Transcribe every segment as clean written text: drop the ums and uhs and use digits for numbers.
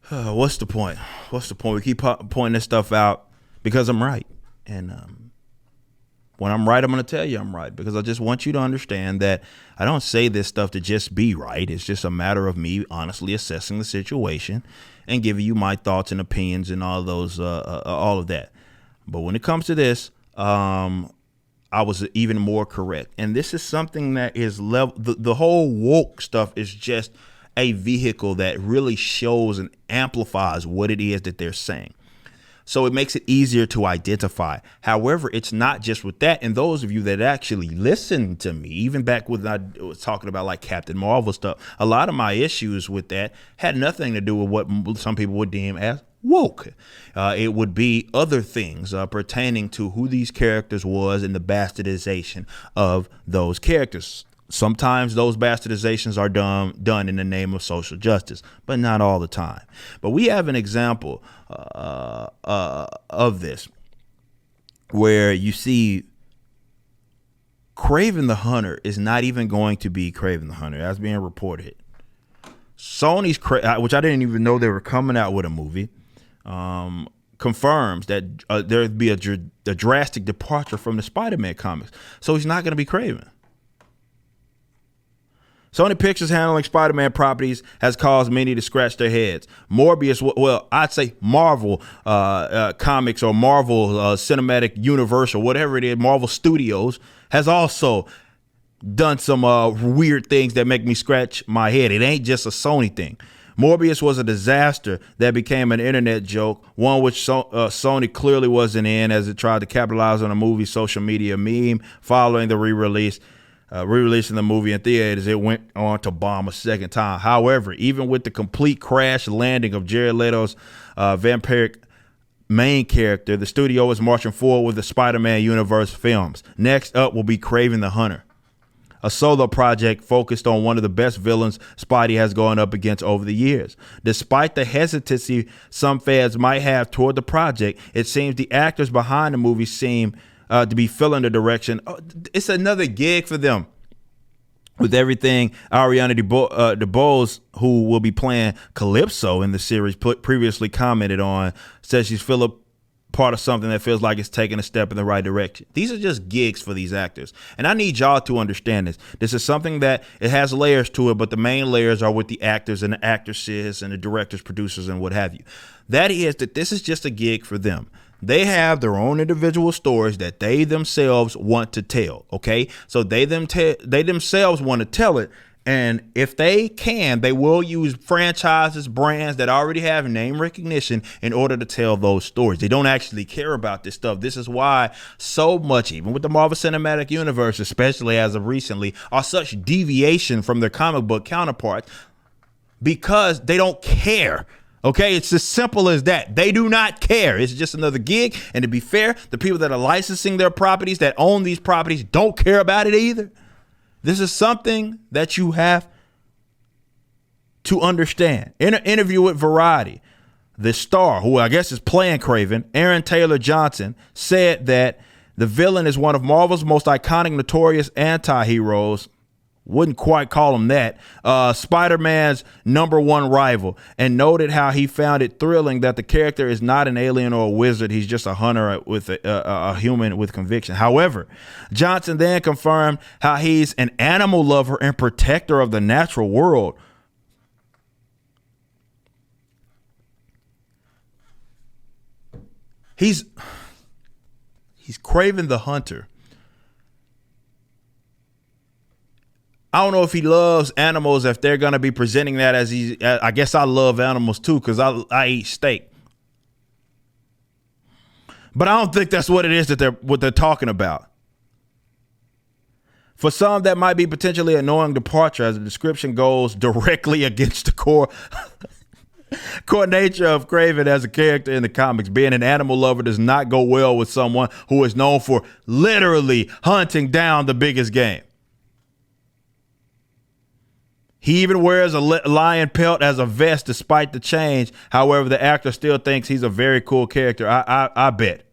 What's the point? What's the point? We keep pointing this stuff out because I'm right. And when I'm right, I'm going to tell you I'm right, because I just want you to understand that I don't say this stuff to just be right. It's just a matter of me honestly assessing the situation and giving you my thoughts and opinions and all those, all of that. But when it comes to this, I was even more correct. And this is something that is the whole woke stuff is just a vehicle that really shows and amplifies what it is that they're saying. So it makes it easier to identify. However, it's not just with that. And those of you that actually listen to me, even back when I was talking about like Captain Marvel stuff, a lot of my issues with that had nothing to do with what some people would deem as woke. It would be other things pertaining to who these characters was and the bastardization of those characters. Sometimes those bastardizations are done in the name of social justice, but not all the time. But we have an example of this where you see Kraven the Hunter is not even going to be Kraven the Hunter. That's being reported. Sony's, which I didn't even know they were coming out with a movie, confirms that there'd be a drastic departure from the Spider-Man comics. So he's not going to be Kraven. Sony Pictures handling Spider-Man properties has caused many to scratch their heads. Morbius, well, I'd say Marvel Comics or Marvel Cinematic Universe or whatever it is, Marvel Studios, has also done some weird things that make me scratch my head. It ain't just a Sony thing. Morbius was a disaster that became an internet joke, one which Sony clearly wasn't in, as it tried to capitalize on a movie social media meme following the re-releasing the movie in theaters. It went on to bomb a second time. However, even with the complete crash landing of Jared Leto's vampiric main character, the studio is marching forward with the Spider-Man universe films. Next up will be Kraven the Hunter, a solo project focused on one of the best villains Spidey has gone up against over the years. Despite the hesitancy some fans might have toward the project, it seems the actors behind the movie seem to be filling the direction. It's another gig for them. With everything, Ariana DeBose, who will be playing Calypso in the series, previously commented on, says she's feeling part of something that feels like it's taking a step in the right direction. These are just gigs for these actors. And I need y'all to understand this. This is something that it has layers to it, but the main layers are with the actors and the actresses and the directors, producers, and what have you. That is that this is just a gig for them. They have their own individual stories that they themselves want to tell. Okay, so they themselves want to tell it, and if they can, they will use franchises, brands that already have name recognition in order to tell those stories. They don't actually care about this stuff. This is why so much, even with the Marvel Cinematic Universe, especially as of recently, are such deviation from their comic book counterparts, because they don't care. Okay, it's as simple as that. They do not care. It's just another gig. And to be fair, the people that are licensing their properties, that own these properties, don't care about it either. This is something that you have to understand. In an interview with Variety, the star, who I guess is playing Kraven, Aaron Taylor Johnson, said that the villain is one of Marvel's most iconic, notorious anti-heroes. Wouldn't quite call him that. Spider-Man's #1 rival, and noted how he found it thrilling that the character is not an alien or a wizard. He's just a hunter with a human with conviction. However, Johnson then confirmed how he's an animal lover and protector of the natural world. He's Kraven the Hunter. I don't know if he loves animals, if they're going to be presenting that as I guess I love animals too, because I eat steak. But I don't think that's what it is that what they're talking about. For some, that might be potentially an annoying departure, as the description goes directly against the core nature of Kraven as a character in the comics. Being an animal lover does not go well with someone who is known for literally hunting down the biggest game. He even wears a lion pelt as a vest despite the change. However, the actor still thinks he's a very cool character. I bet.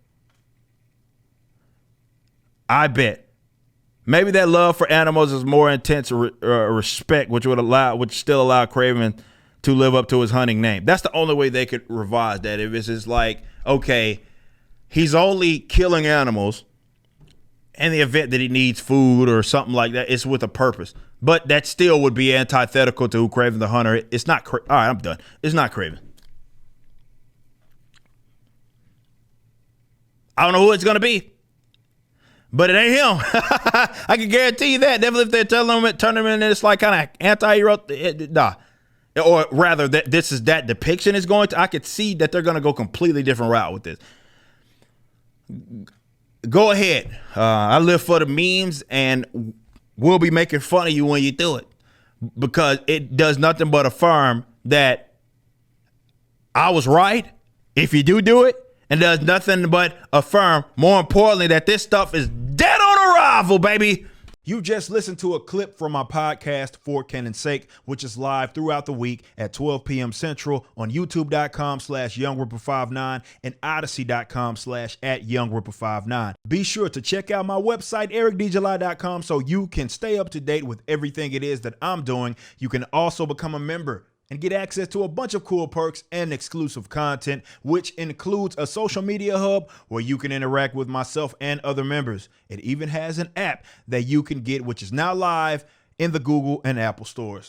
Maybe that love for animals is more intense respect, which still allow Kraven to live up to his hunting name. That's the only way they could revise that. If it's just like, okay, he's only killing animals in the event that he needs food or something like that, it's with a purpose. But that still would be antithetical to Kraven the Hunter. It's not. All right, I'm done. It's not Kraven. I don't know who it's going to be, but it ain't him. I can guarantee you that. Definitely if they're telling him, turn him in, it's like kind of anti-hero. Nah. Or rather, that depiction is going to, I could see that they're going to go completely different route with this. Go ahead. I live for the memes, and we'll be making fun of you when you do it, because it does nothing but affirm that I was right if you do it, and does nothing but affirm, more importantly, that this stuff is dead on arrival, baby. You just listened to a clip from my podcast, For Canon's Sake, which is live throughout the week at 12 p.m. Central on youtube.com/YoungRipper59 and odyssey.com/@YoungRipper59. Be sure to check out my website, ericdjuly.com, so you can stay up to date with everything it is that I'm doing. You can also become a member and get access to a bunch of cool perks and exclusive content, which includes a social media hub where you can interact with myself and other members. It even has an app that you can get, which is now live in the Google and Apple stores.